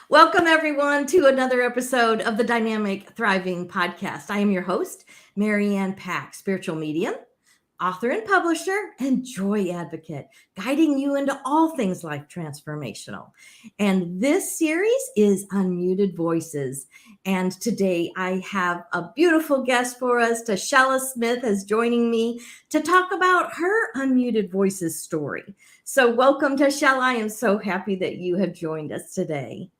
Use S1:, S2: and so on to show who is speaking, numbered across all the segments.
S1: Welcome, everyone, to another episode of the Dynamic Thriving Podcast. I am your host, Marianne Pack, spiritual medium, author and publisher, and joy advocate, guiding you into all things life transformational. And this series is Unmuted Voices. And today I have a beautiful guest for us. Tashella Smith is joining me to talk about her Unmuted Voices story. So welcome, Tashella. I am so happy that you have joined us today.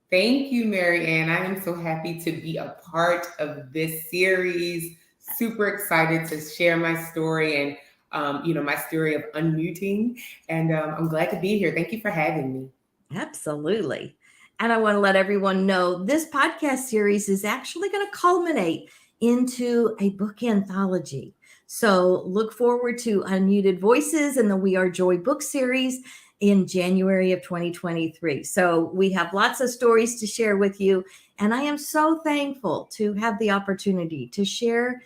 S2: Thank you, Marianne. I am so happy to be a part of this series. Super excited to share my story and, my story of unmuting. And I'm glad to be here. Thank you for having me.
S1: Absolutely. And I want to let everyone know this podcast series is actually going to culminate into a book anthology. So look forward to Unmuted Voices and the We Are Joy book series in January of 2023. So we have lots of stories to share with you. And I am so thankful to have the opportunity to share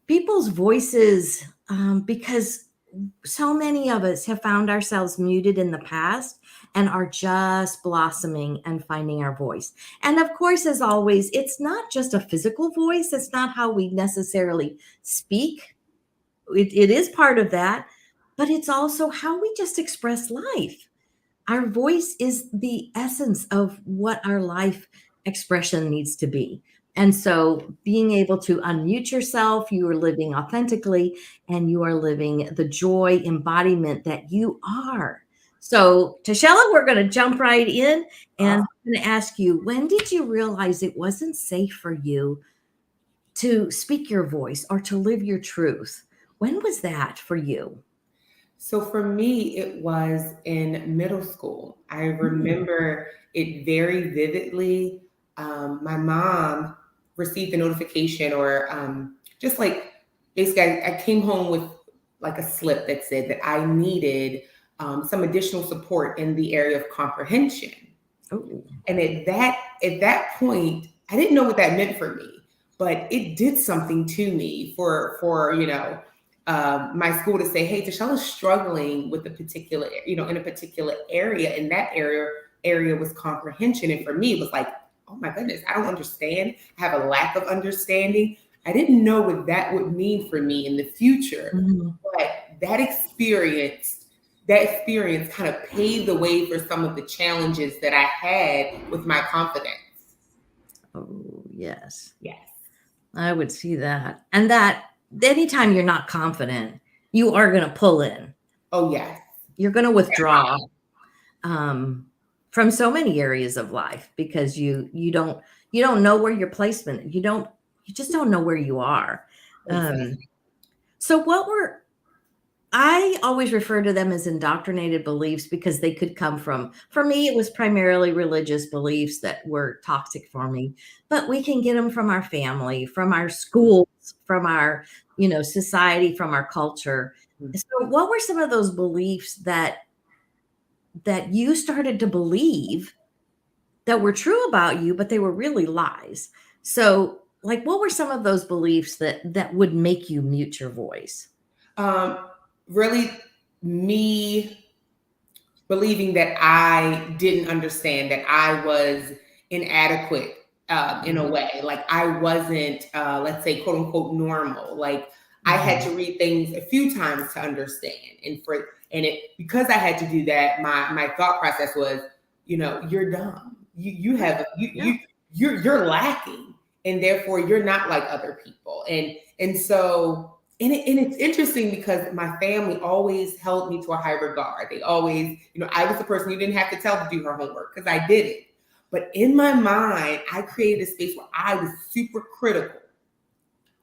S1: people's voices because so many of us have found ourselves muted in the past and are just blossoming and finding our voice. And of course, as always, it's not just a physical voice. It's not how we necessarily speak. It is part of that, but it's also how we just express life. Our voice is the essence of what our life expression needs to be. And so being able to unmute yourself, you are living authentically and you are living the joy embodiment that you are. So Tashella, we're going to jump right in and I'm going to ask you, when did you realize it wasn't safe for you to speak your voice or to live your truth? When was that for you?
S2: So for me, it was in middle school. I remember it very vividly. My mom received a notification or just like basically I came home with like a slip that said that I needed some additional support in the area of comprehension.
S1: Oh.
S2: And at that point, I didn't know what that meant for me, but it did something to me for my school to say, hey, Tashella's struggling with a particular, in a particular area, and that area was comprehension. And for me, it was like, oh my goodness, I don't understand. I have a lack of understanding. I didn't know what that would mean for me in the future. Mm-hmm. But that experience kind of paved the way for some of the challenges that I had with my confidence.
S1: Oh, yes.
S2: Yes.
S1: I would see that. And that anytime you're not confident, you are going to pull in.
S2: Oh, yes.
S1: You're going to withdraw from so many areas of life because you don't know where your placement, you just don't know where you are.
S2: Exactly.
S1: So I always refer to them as indoctrinated beliefs because they could come from, for me, it was primarily religious beliefs that were toxic for me, but we can get them from our family, from our schools, from our, society, from our culture. Mm-hmm. So what were some of those beliefs that you started to believe that were true about you, but they were really lies? So like, what were some of those beliefs that would make you mute your voice?
S2: Really me believing that I didn't understand, that I was inadequate in a way, like I wasn't, let's say, quote unquote, normal. Like I had to read things a few times to understand. Because I had to do that, my thought process was, you're dumb. You're lacking, and therefore you're not like other people. And so. And it's interesting because my family always held me to a high regard. They always, I was the person you didn't have to tell to do her homework because I did it. But in my mind, I created a space where I was super critical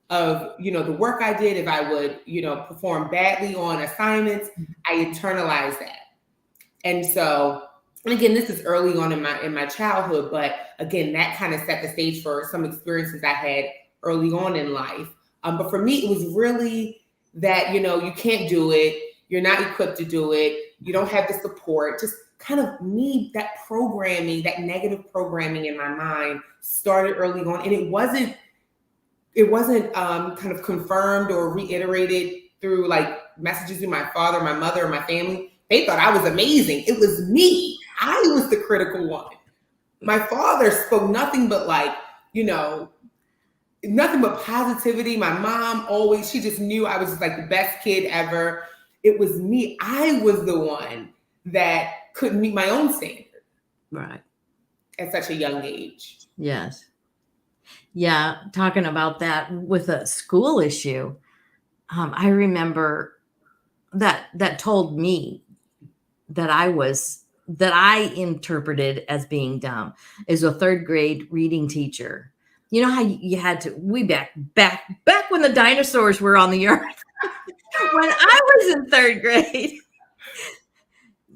S2: of, the work I did. If I would, perform badly on assignments, I internalized that. And so, and again, this is early on in my childhood, but again, that kind of set the stage for some experiences I had early on in life. But for me, it was really that, you can't do it. You're not equipped to do it. You don't have the support. Just kind of that programming, that negative programming in my mind started early on. And it wasn't kind of confirmed or reiterated through like messages to my father, my mother, or my family. They thought I was amazing. It was me. I was the critical one. My father spoke nothing but like, you know, nothing but positivity. My mom always, she just knew I was just like the best kid ever. It was me. I was the one that couldn't meet my own standard.
S1: Right.
S2: At such a young age.
S1: Yes. Yeah. Talking about that with a school issue, I remember that told me that I interpreted as being dumb is a third grade reading teacher. You know how you had to, back when the dinosaurs were on the earth, when I was in third grade,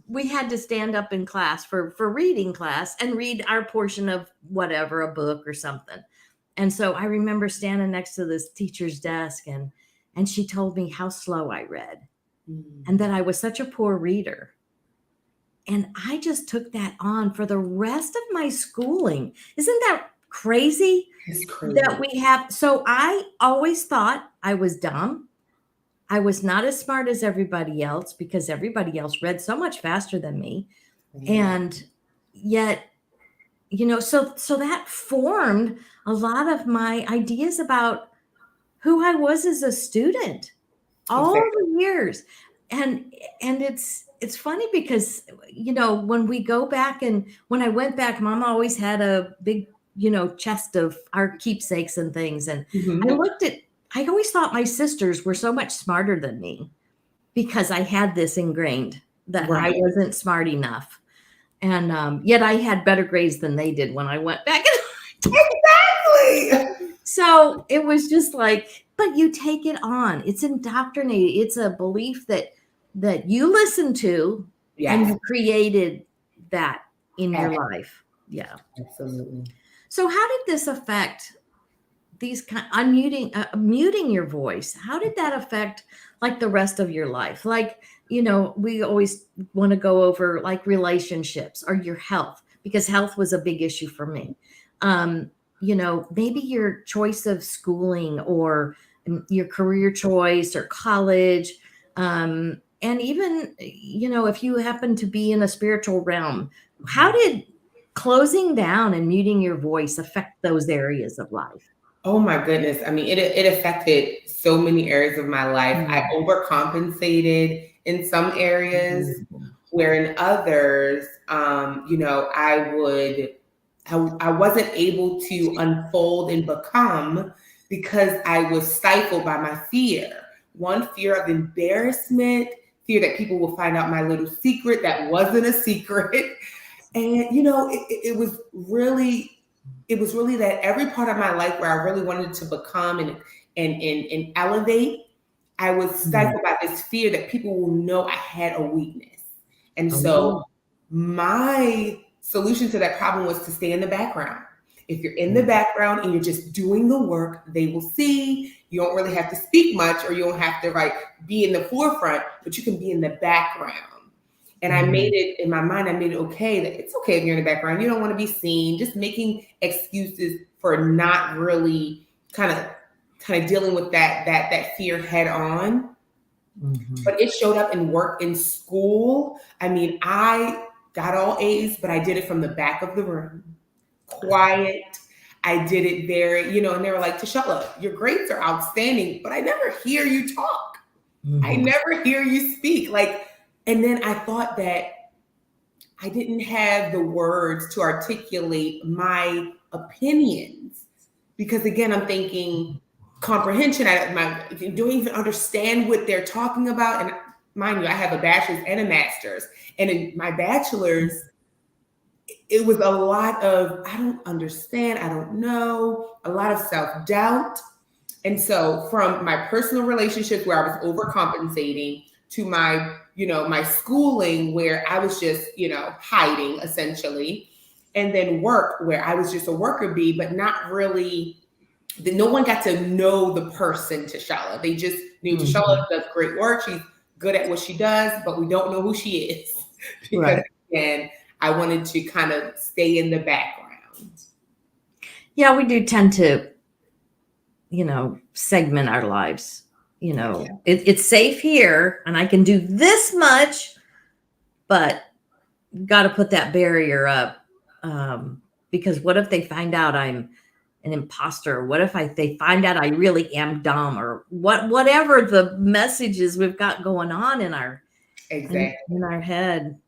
S1: we had to stand up in class for reading class and read our portion of whatever, a book or something. And so I remember standing next to this teacher's desk and she told me how slow I read and that I was such a poor reader. And I just took that on for the rest of my schooling. Isn't that crazy?
S2: It's crazy.
S1: That we have? So I always thought I was dumb. I was not as smart as everybody else because everybody else read so much faster than me. And yet, you know, so that formed a lot of my ideas about who I was as a student all the years. And it's funny because, you know, when we go back and when I went back, Mom always had a big, you know, chest of our keepsakes and things. And I always thought my sisters were so much smarter than me because I had this ingrained that I wasn't smart enough. And yet I had better grades than they did when I went back.
S2: Exactly.
S1: So it was just like, but you take it on. It's indoctrinated. It's a belief that you listen to and you created that in your life. Yeah.
S2: Absolutely.
S1: So how did this affect these muting your voice? How did that affect like the rest of your life? Like, you know, we always want to go over like relationships or your health because health was a big issue for me. You know, maybe your choice of schooling or your career choice or college. And even, you know, if you happen to be in a spiritual realm, how did closing down and muting your voice affect those areas of life?
S2: Oh my goodness. I mean, it affected so many areas of my life. I overcompensated in some areas, where in others, you know, I wasn't able to unfold and become because I was stifled by my fear. One, fear of embarrassment, fear that people will find out my little secret that wasn't a secret. And, you know, it was really that every part of my life where I really wanted to become and elevate, I was stifled by this fear that people will know I had a weakness. And so my solution to that problem was to stay in the background. If you're in the background and you're just doing the work, they will see. You don't really have to speak much, or you don't have to be in the forefront, but you can be in the background. And I made it in my mind, I made it okay that it's okay if you're in the background. You don't want to be seen, just making excuses for not really kind of dealing with that fear head on. But it showed up in work, in school. I mean, I got all A's, but I did it from the back of the room, quiet. I did it very, you know, and they were like, Tashella, your grades are outstanding, but I never hear you talk. I never hear you speak. And then I thought that I didn't have the words to articulate my opinions because, again, I'm thinking comprehension. I don't even understand what they're talking about. And mind you, I have a bachelor's and a master's. And in my bachelor's, it was a lot of, I don't understand, I don't know, a lot of self-doubt. And so from my personal relationships where I was overcompensating to my, you know, my schooling where I was just, you know, hiding essentially. And then work where I was just a worker bee, but not really, no one got to know the person Tashella. They just knew Tashella does great work. She's good at what she does, but we don't know who she is. Because again, I wanted to kind of stay in the background.
S1: Yeah, we do tend to, you know, segment our lives. You know, it's safe here and I can do this much, but got to put that barrier up because what if they find out I'm an imposter? What if they find out I really am dumb, or whatever the messages we've got going on in our head.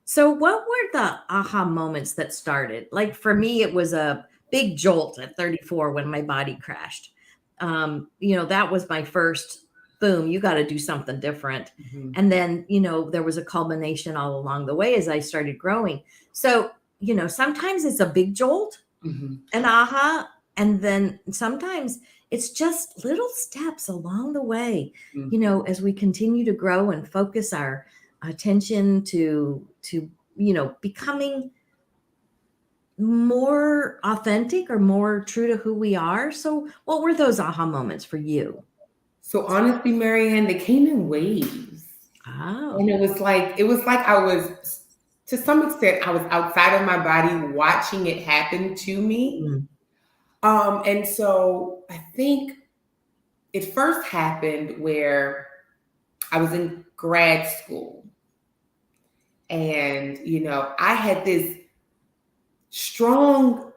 S1: So what were the aha moments that started? Like for me, it was a big jolt at 34 when my body crashed. That was my first boom, you got to do something different. And then, there was a culmination all along the way as I started growing. So, sometimes it's a big jolt, an aha, and then sometimes it's just little steps along the way, as we continue to grow and focus our attention to becoming more authentic or more true to who we are. So what were those aha moments for you?
S2: So honestly, Marianne, they came in waves.
S1: Oh.
S2: And it was like I was, to some extent, I was outside of my body watching it happen to me. And so I think it first happened where I was in grad school. And, I had this strong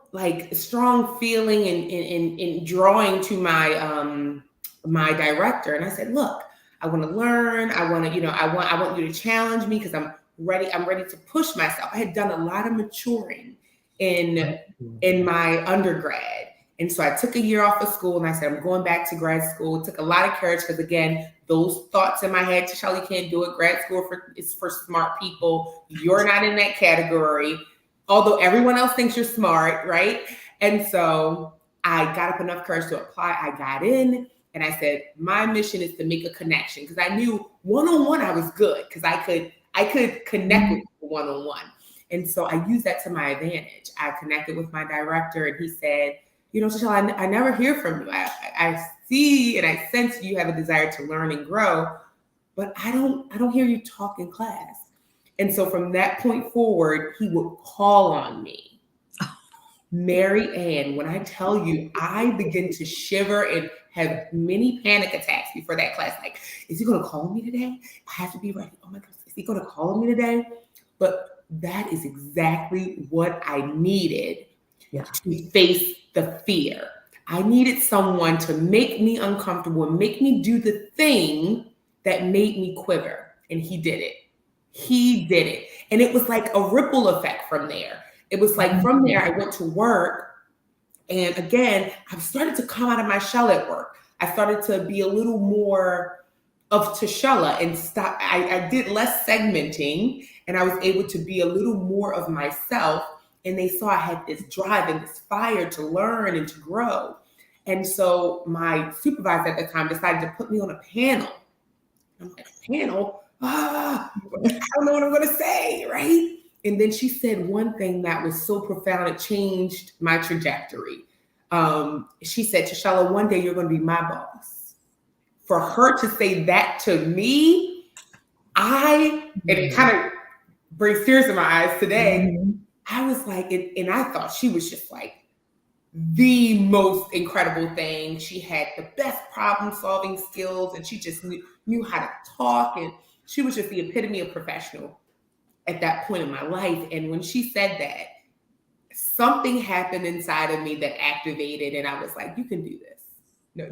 S2: feeling in drawing to my director. And I said, look, I want to learn. I want to, I want you to challenge me because I'm ready to push myself. I had done a lot of maturing in my undergrad. And so I took a year off of school and I said, I'm going back to grad school. It took a lot of courage because, again, those thoughts in my head, Tashella, you can't do it. Grad school is for smart people. You're not in that category, although everyone else thinks you're smart, right? And so I got up enough courage to apply. I got in and I said, my mission is to make a connection, because I knew one-on-one I was good because I could connect with people one-on-one. And so I used that to my advantage. I connected with my director and he said, Tashella, I never hear from you. I see and I sense you have a desire to learn and grow, but I don't hear you talk in class. And so from that point forward, he would call on me. Mary Ann, when I tell you, I begin to shiver and have many panic attacks before that class. Like, is he going to call me today? I have to be ready. Oh my goodness, is he going to call me today? But that is exactly what I needed to face the fear. I needed someone to make me uncomfortable and make me do the thing that made me quiver. And he did it. He did it. And it was like a ripple effect from there. It was like from there, I went to work. And again, I started to come out of my shell at work. I started to be a little more of Tashella and stop. I did less segmenting and I was able to be a little more of myself. And they saw I had this drive and this fire to learn and to grow. And so my supervisor at the time decided to put me on a panel. I'm like, a panel? I don't know what I'm going to say, right? And then she said one thing that was so profound, it changed my trajectory. She said, Tashella, one day you're going to be my boss. For her to say that to me, it kind of brings tears in my eyes today. I was like, and I thought she was just like the most incredible thing. She had the best problem-solving skills and she just knew how to talk. And she was just the epitome of professional at that point in my life. And when she said that, something happened inside of me that activated. And I was like, you can do this.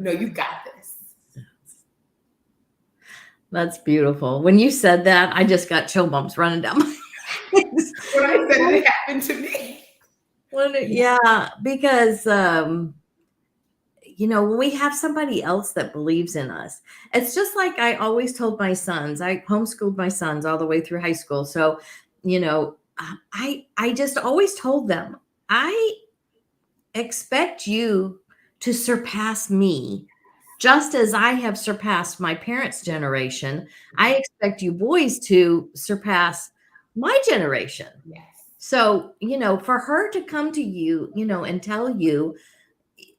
S2: No, you got this.
S1: That's beautiful. When you said that, I just got chill bumps running down my face.
S2: When I said it happened to me.
S1: Yeah, because, when we have somebody else that believes in us, it's just like I always told my sons. I homeschooled my sons all the way through high school. So, I just always told them, I expect you to surpass me just as I have surpassed my parents' generation. I expect you boys to surpass my generation.
S2: Yes.
S1: So, for her to come to you, and tell you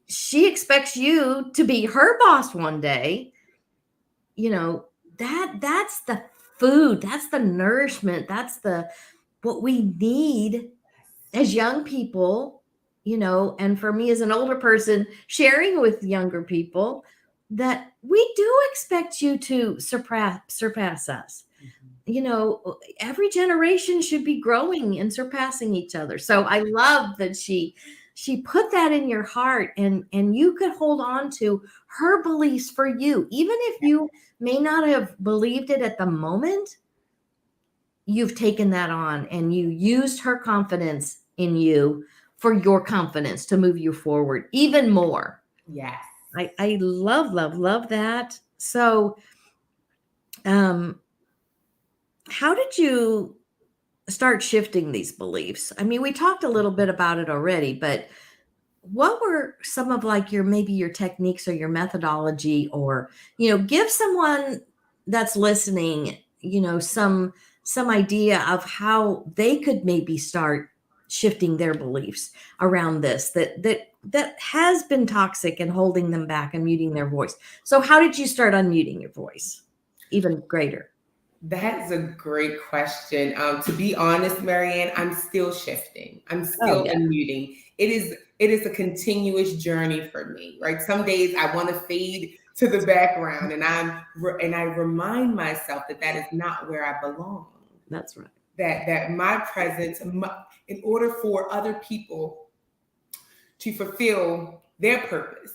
S1: she expects you to be her boss one day, that's the food, that's the nourishment, that's what we need as young people, and for me as an older person sharing with younger people, that we do expect you to surpass us. every generation should be growing and surpassing each other. So I love that she put that in your heart, and you could hold on to her beliefs for you, even if you may not have believed it at the moment. You've taken that on, and you used her confidence in you for your confidence to move you forward even more.
S2: Yes.
S1: I love that. So, how did you start shifting these beliefs? I mean, we talked a little bit about it already, but what were some of like maybe your techniques or your methodology, or, give someone that's listening, some idea of how they could maybe start shifting their beliefs around this that has been toxic and holding them back and muting their voice. So how did you start unmuting your voice even greater?
S2: That's a great question. To be honest, Marianne, I'm still shifting. I'm still unmuting. It is a continuous journey for me, right? Some days I want to fade to the background, and I remind myself that is not where I belong.
S1: That's right.
S2: That my presence, in order for other people to fulfill their purpose,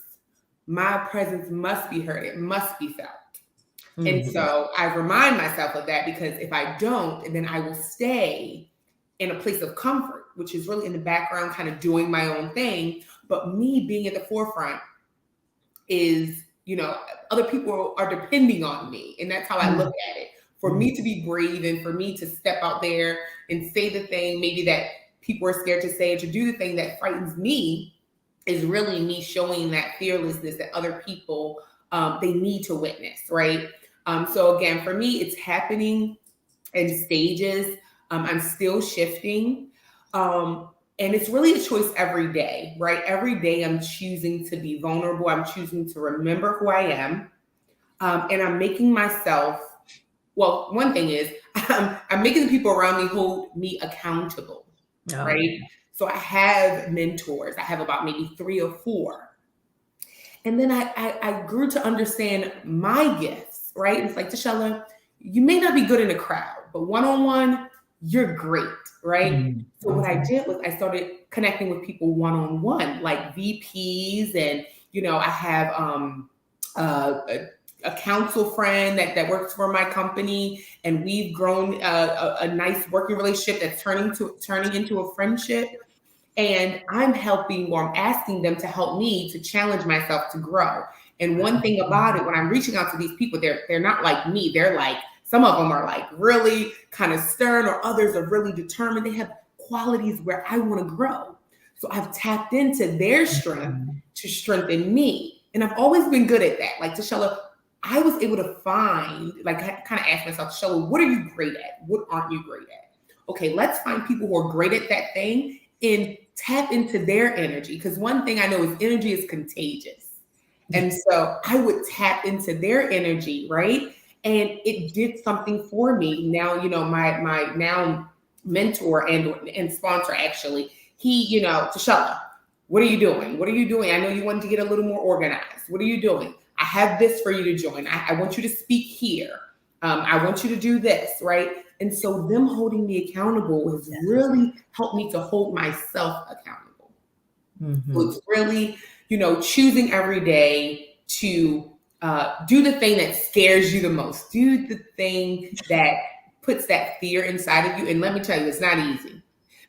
S2: my presence must be heard. It must be felt. And so I remind myself of that, because if I don't, then I will stay in a place of comfort, which is really in the background, kind of doing my own thing. But me being at the forefront is, other people are depending on me. And that's how I look at it. For me to be brave, and for me to step out there and say the thing maybe that people are scared to say, or to do the thing that frightens me, is really me showing that fearlessness that other people, they need to witness, right? So again, for me, it's happening in stages. I'm still shifting. And it's really a choice every day, right? Every day I'm choosing to be vulnerable. I'm choosing to remember who I am. And I'm making myself, well, one thing is I'm making the people around me hold me accountable, right? So I have mentors. I have about maybe 3 or 4. And then I grew to understand my gifts, right? It's like, Tashella, you may not be good in a crowd, but one-on-one, you're great, right? So what I did was I started connecting with people one-on-one, like VPs, and, I have a counsel friend that works for my company, and we've grown a nice working relationship that's turning into a friendship. And I'm helping, or I'm asking them to help me to challenge myself to grow. And one thing about it, when I'm reaching out to these people, they're not like me. They're like, some of them are like really kind of stern, or others are really determined. They have qualities where I want to grow. So I've tapped into their strength to strengthen me. And I've always been good at that. Like, Tashella, I was able to find, like, I kind of asked myself, Tashella, what are you great at? What aren't you great at? Okay, let's find people who are great at that thing and tap into their energy. Because one thing I know is energy is contagious. And so I would tap into their energy, right? And it did something for me. Now, my now mentor and sponsor, actually, he, Tashella, what are you doing? What are you doing? I know you wanted to get a little more organized. What are you doing? I have this for you to join. I want you to speak here. I want you to do this, right? And so them holding me accountable has really helped me to hold myself accountable. So it's really, choosing every day to do the thing that scares you the most. Do the thing that puts that fear inside of you. And let me tell you, it's not easy,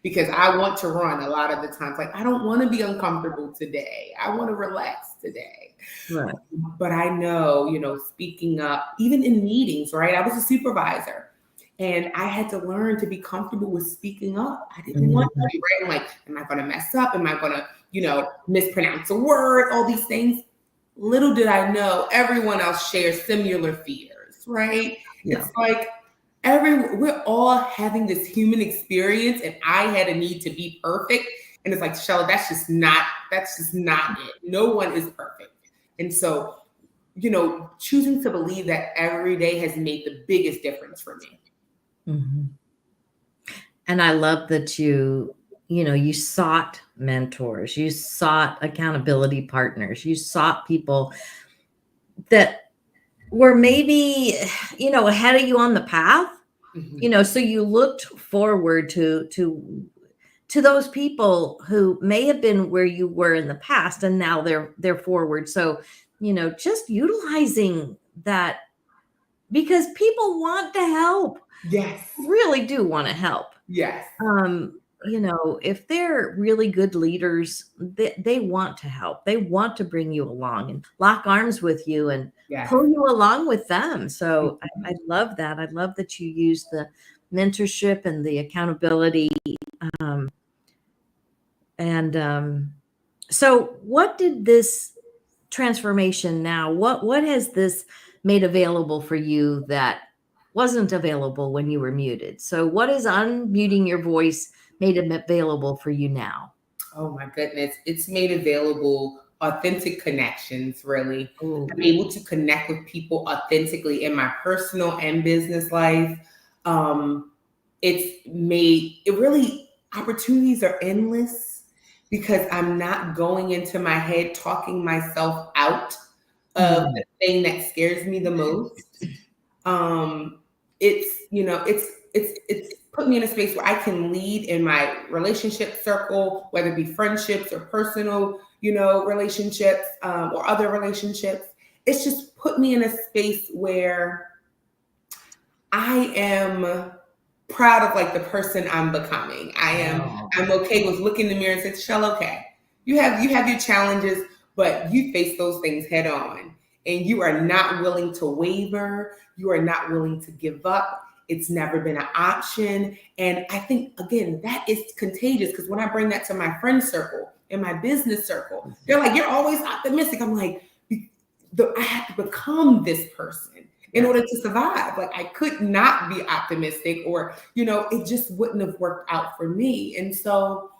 S2: because I want to run a lot of the times. Like, I don't want to be uncomfortable today. I want to relax today.
S1: Right.
S2: But I know, speaking up, even in meetings, right? I was a supervisor, and I had to learn to be comfortable with speaking up. I didn't want to be, right? I'm like, am I going to mess up? Am I going to, mispronounce a word? All these things. Little did I know, everyone else shares similar fears, right? Yeah. It's like we're all having this human experience, and I had a need to be perfect. And it's like, Tashella, that's just not it. No one is perfect. And so, choosing to believe that every day has made the biggest difference for me.
S1: And I love that you sought mentors, you sought accountability partners, you sought people that were maybe, ahead of you on the path, So you looked forward to those people who may have been where you were in the past, and now they're forward. So, just utilizing that, because people want to help,
S2: Yes.
S1: really do want to help.
S2: Yes.
S1: If they're really good leaders, they want to help. They want to bring you along and lock arms with you and
S2: Yes.
S1: pull you along with them. So I love that. I love that you use the mentorship and the accountability. So what did this transformation now, what has this made available for you that wasn't available when you were muted? So what is unmuting your voice made available for you now?
S2: Oh my goodness. It's made available authentic connections, really.
S1: Ooh.
S2: I'm able to connect with people authentically in my personal and business life. Opportunities are endless because I'm not going into my head talking myself out of the thing that scares me the most. It's put me in a space where I can lead in my relationship circle, whether it be friendships or personal, relationships, or other relationships. It's just put me in a space where I am proud of like the person I'm becoming. I'm okay with looking in the mirror and saying, Tashella, okay, you have your challenges, but you face those things head on. And you are not willing to waver. You are not willing to give up. It's never been an option. And I think, again, that is contagious, because when I bring that to my friend circle and my business circle, they're like, you're always optimistic. I'm like, I have to become this person in order to survive. Like, I could not be optimistic, or, it just wouldn't have worked out for me. And so,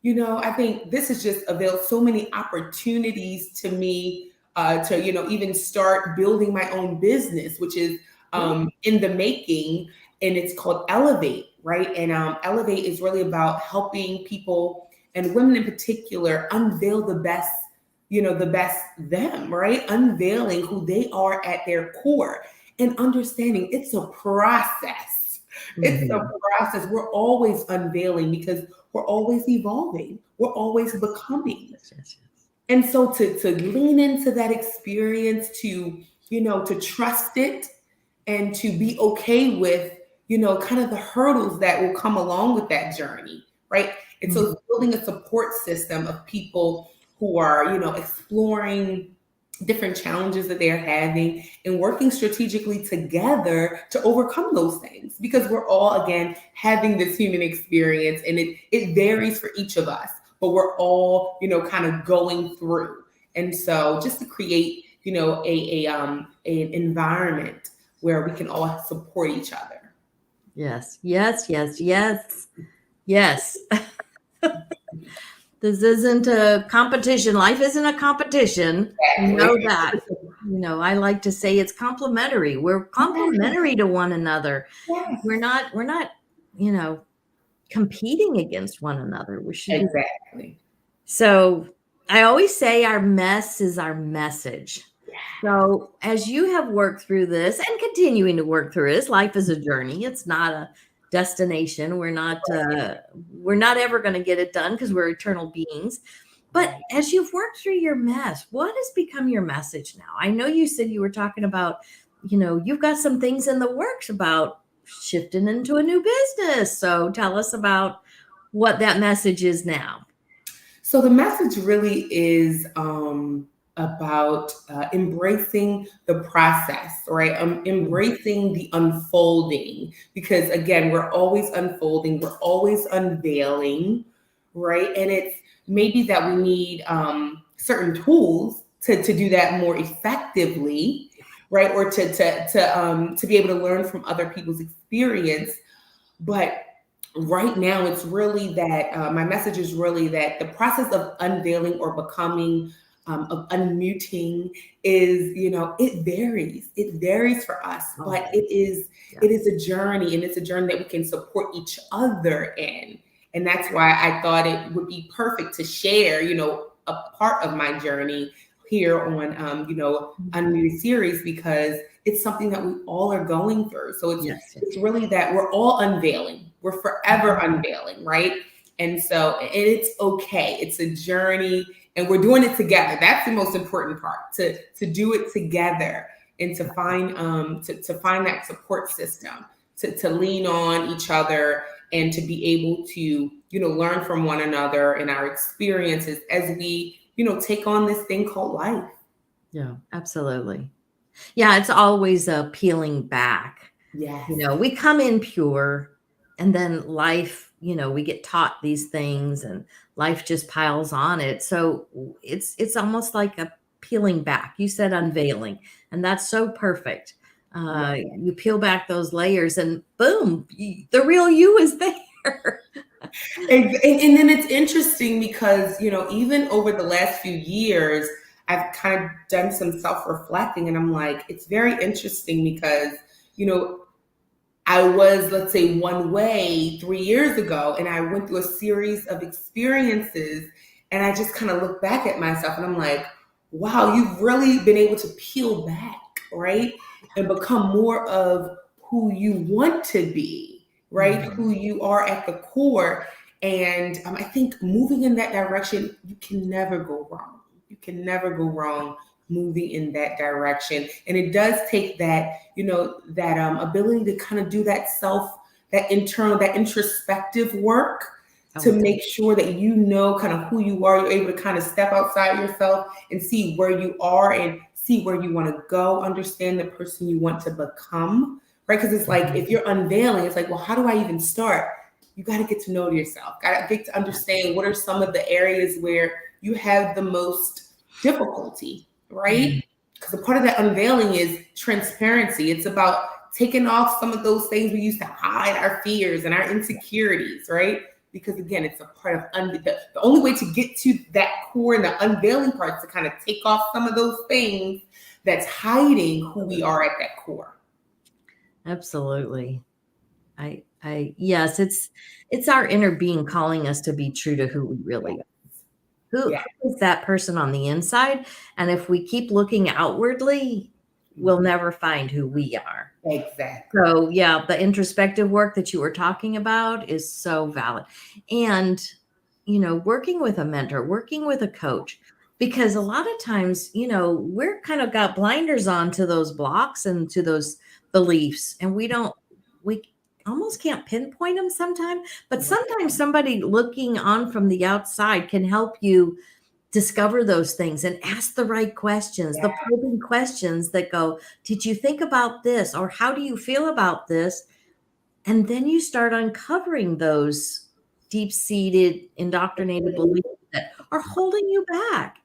S2: I think this has just availed so many opportunities to me to, even start building my own business, which is in the making, and it's called Elevate, right? And Elevate is really about helping people, and women in particular, unveil the best them, right? Unveiling who they are at their core and understanding it's a process. It's a process. We're always unveiling because we're always evolving. We're always becoming. And so to lean into that experience, to trust it, and to be okay with, kind of the hurdles that will come along with that journey, right? And so it's building a support system of people who are, exploring different challenges that they're having and working strategically together to overcome those things, because we're all, again, having this human experience, and it varies for each of us, but we're all, kind of going through. And so just to create, an environment where we can all support each other.
S1: Yes. This isn't a competition. Life isn't a competition.
S2: Exactly.
S1: You know that. I like to say it's complementary. We're complementary to one another.
S2: Yes.
S1: We're not, competing against one another. We should
S2: Exactly.
S1: So I always say our mess is our message. So as you have worked through this and continuing to work through this, life is a journey. It's not a destination. We're not ever going to get it done, because we're eternal beings. But as you've worked through your mess, what has become your message now? I know you said you were talking about, you've got some things in the works about shifting into a new business. So tell us about what that message is now.
S2: So the message really is about embracing the process, right? Embracing the unfolding, because again, we're always unfolding, we're always unveiling, right? And it's maybe that we need certain tools to do that more effectively, right? Or to be able to learn from other people's experience. But right now, it's really that my message is really that the process of unveiling or becoming, of unmuting, is, it varies for us, but it is a journey, and it's a journey that we can support each other in. And that's why I thought it would be perfect to share, a part of my journey here on, Unmuted series, because it's something that we all are going through. So
S1: Yes.
S2: it's really that we're all unveiling. We're forever unveiling, right? And so it's okay. It's a journey, and we're doing it together. That's the most important part, to do it together, and to find to find that support system, to lean on each other, and to be able to, learn from one another and our experiences as we, take on this thing called life.
S1: Yeah, absolutely. Yeah, it's always a peeling back.
S2: Yes.
S1: We come in pure, and then life, we get taught these things, and life just piles on it. So it's almost like a peeling back. You said unveiling, and that's so perfect. You peel back those layers, and boom, the real you is there.
S2: And then it's interesting because, even over the last few years, I've kind of done some self-reflecting, and I'm like, it's very interesting because, I was, let's say, one way 3 years ago, and I went through a series of experiences, and I just kind of look back at myself, and I'm like, wow, you've really been able to peel back, right? And become more of who you want to be, right?
S1: Mhm.
S2: Who you are at the core. And I think moving in that direction, you can never go wrong. You can never go wrong moving in that direction. And it does take that, that ability to kind of do that that internal, that introspective work to make sure that kind of who you are. You're able to kind of step outside yourself and see where you are and see where you want to go, understand the person you want to become, right? Because it's like, if you're unveiling, it's like, well, how do I even start? You got to get to know yourself, got to get to understand what are some of the areas where you have the most difficulty, right? Because a part of that unveiling is transparency. It's about taking off some of those things we used to hide, our fears and our insecurities, right? Because again, it's a part of the only way to get to that core and the unveiling part is to kind of take off some of those things that's hiding who we are at that core.
S1: Absolutely. Yes, it's our inner being calling us to be true to who we really are. Who is that person on the inside? And if we keep looking outwardly, we'll never find who we are.
S2: Exactly.
S1: So yeah, the introspective work that you were talking about is so valid. And, working with a mentor, working with a coach, because a lot of times, we're kind of got blinders on to those blocks and to those beliefs, and we almost can't pinpoint them sometimes, but sometimes somebody looking on from the outside can help you discover those things and ask the right questions, the probing questions that go, did you think about this? Or how do you feel about this? And then you start uncovering those deep-seated, indoctrinated beliefs that are holding you back.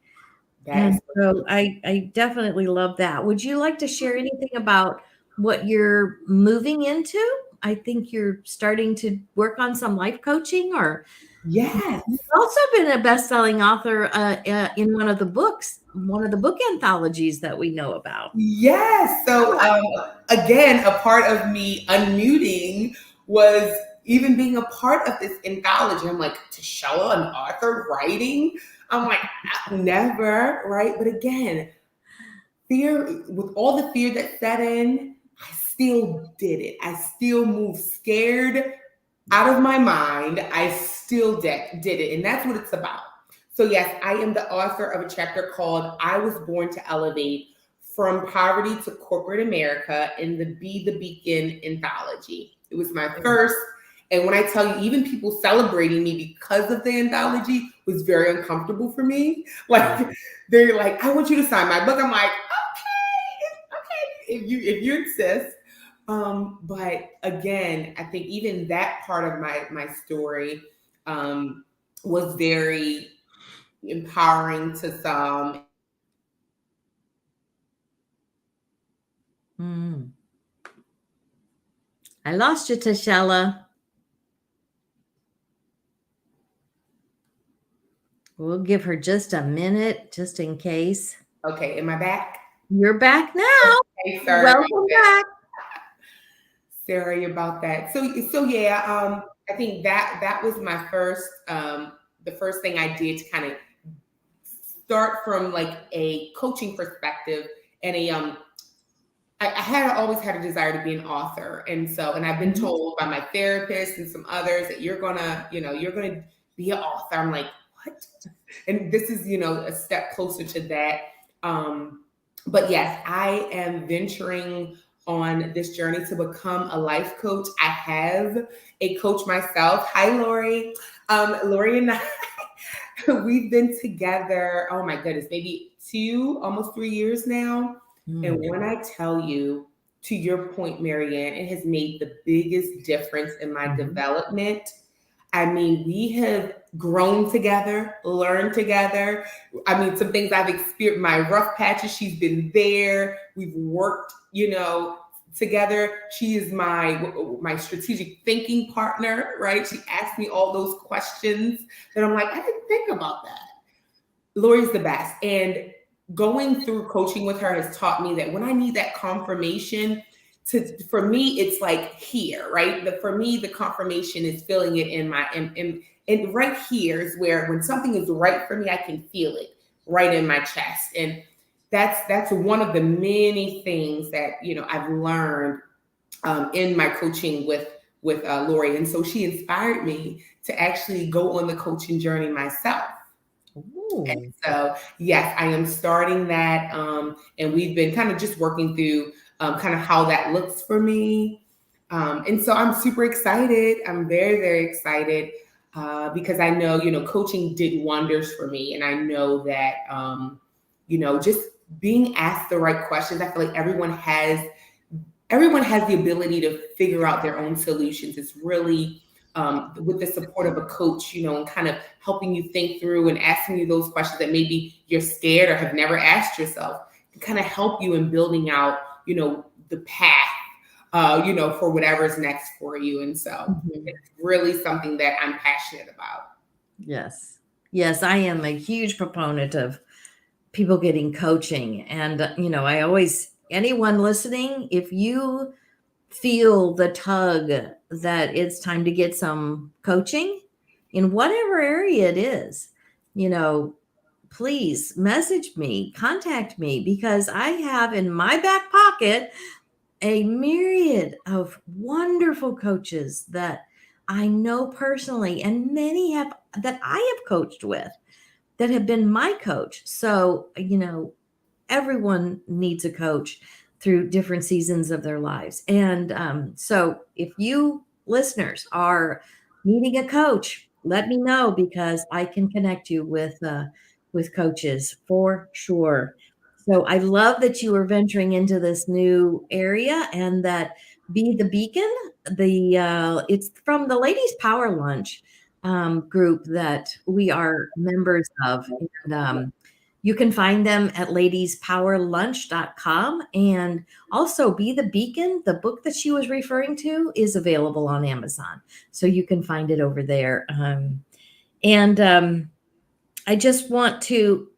S1: And so I definitely love that. Would you like to share anything about what you're moving into? I think you're starting to work on some life coaching, or
S2: Yes.
S1: you've also been a best-selling author in one of the book anthologies that we know about.
S2: Yes. So again, a part of me unmuting was even being a part of this anthology. I'm like, Tashella, an author writing? I'm like, never, right? But again, fear, with all the fear that set in, I still did it. I still moved scared out of my mind. I still did it. And that's what it's about. So yes, I am the author of a chapter called I Was Born to Elevate: From Poverty to Corporate America in the Be the Beacon anthology. It was my first. And when I tell you, even people celebrating me because of the anthology was very uncomfortable for me. Like, they're like, I want you to sign my book. I'm like, okay, if you insist. But again, I think even that part of my story was very empowering to some.
S1: I lost you, Tashella. We'll give her just a minute, just in case.
S2: Okay, am I back?
S1: You're back now.
S2: Okay, sorry.
S1: Welcome back.
S2: Sorry about that. So yeah, I think that was my first, the first thing I did to kind of start from like a coaching perspective and I always had a desire to be an author. And I've been told by my therapist and some others that you're gonna be an author. I'm like, what? And this is, a step closer to that. But yes, I am venturing on this journey to become a life coach. I have a coach myself. Hi, Lori. Lori and I, we've been together, oh my goodness, maybe almost 3 years now. And when I tell you, to your point, Marianne, it has made the biggest difference in my development. I mean, we have grown together, learned together. I mean, some things I've experienced, my rough patches, she's been there. We've worked, together. She is my strategic thinking partner, right? She asked me all those questions that I'm like, I didn't think about that. Lori's the best. And going through coaching with her has taught me that when I need that confirmation, for me, it's like here, right? For me, the confirmation is feeling it in my, and right here is where when something is right for me, I can feel it right in my chest. And that's one of the many things that, I've learned in my coaching with Lori. And so she inspired me to actually go on the coaching journey myself. Ooh. And so, yes, I am starting that. And we've been kind of just working through kind of how that looks for me. And so I'm super excited. I'm very, very excited because I know, coaching did wonders for me. And I know that, just being asked the right questions, I feel like everyone has the ability to figure out their own solutions. It's really with the support of a coach, and kind of helping you think through and asking you those questions that maybe you're scared or have never asked yourself, to kind of help you in building out, the path, for whatever's next for you. And so it's really something that I'm passionate about.
S1: Yes. Yes, I am a huge proponent of people getting coaching. And, anyone listening, if you feel the tug that it's time to get some coaching in whatever area it is, please message me, contact me, because I have in my back pocket a myriad of wonderful coaches that I know personally, and many that I have coached with that have been my coach. So, everyone needs a coach through different seasons of their lives. And so if you listeners are needing a coach, let me know, because I can connect you with coaches for sure. So I love that you are venturing into this new area, and that Be the Beacon, it's from the Ladies Power Lunch group that we are members of. And you can find them at ladiespowerlunch.com. And also Be the Beacon, the book that she was referring to, is available on Amazon. So you can find it over there. And I just want to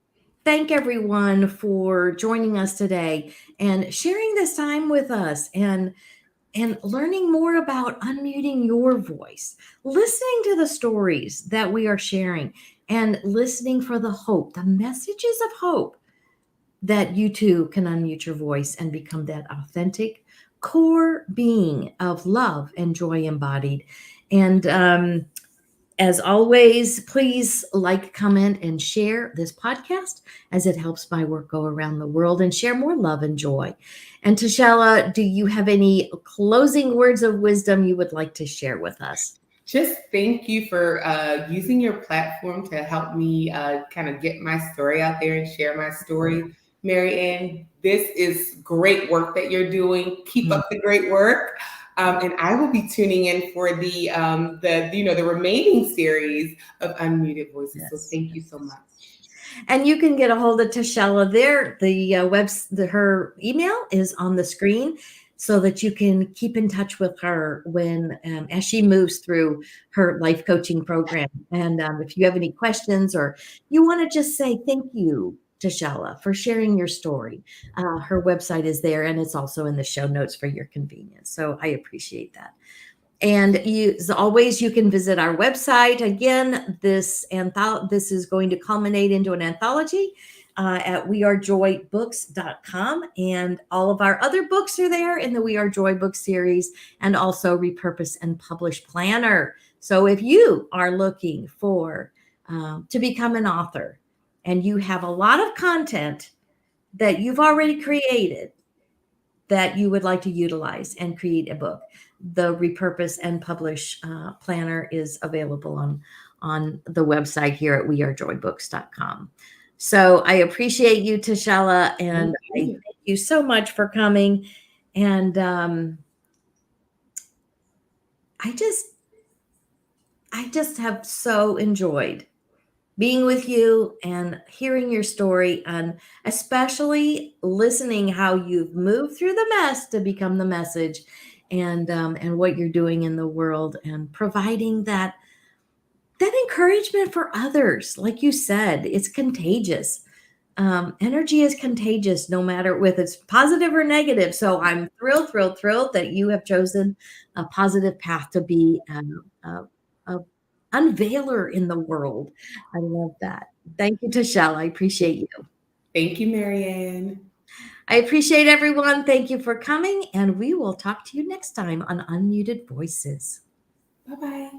S1: thank everyone for joining us today and sharing this time with us, and learning more about unmuting your voice, listening to the stories that we are sharing, and listening for the hope, the messages of hope, that you too can unmute your voice and become that authentic core being of love and joy embodied. And as always, please like, comment, and share this podcast, as it helps my work go around the world and share more love and joy. And Tashella, do you have any closing words of wisdom you would like to share with us?
S2: Just thank you for using your platform to help me kind of get my story out there and share my story. Marianne, this is great work that you're doing. Keep up the great work. And I will be tuning in for the remaining series of Unmuted Voices. Yes. So thank you so much.
S1: And you can get a hold of Tashella there. Her email is on the screen, so that you can keep in touch with her when as she moves through her life coaching program. And if you have any questions, or you want to just say thank you, Tashella, for sharing your story, her website is there, and it's also in the show notes for your convenience. So I appreciate that. And as always, you can visit our website. Again, this is going to culminate into an anthology at wearejoybooks.com. And all of our other books are there in the We Are Joy book series, and also Repurpose and Publish Planner. So if you are looking for to become an author and you have a lot of content that you've already created that you would like to utilize and create a book, the Repurpose and Publish Planner is available on the website here at wearejoybooks.com. So I appreciate you, Tashella, and I thank you so much for coming. And I just have so enjoyed being with you and hearing your story, and especially listening how you've moved through the mess to become the message, and what you're doing in the world, and providing that encouragement for others. Like you said, it's contagious. Energy is contagious, no matter whether it's positive or negative. So I'm thrilled that you have chosen a positive path to be a unveiler in the world. I love that. Thank you, Tashella. I appreciate you.
S2: Thank you, Marianne.
S1: I appreciate everyone. Thank you for coming, and we will talk to you next time on Unmuted Voices.
S2: Bye-bye.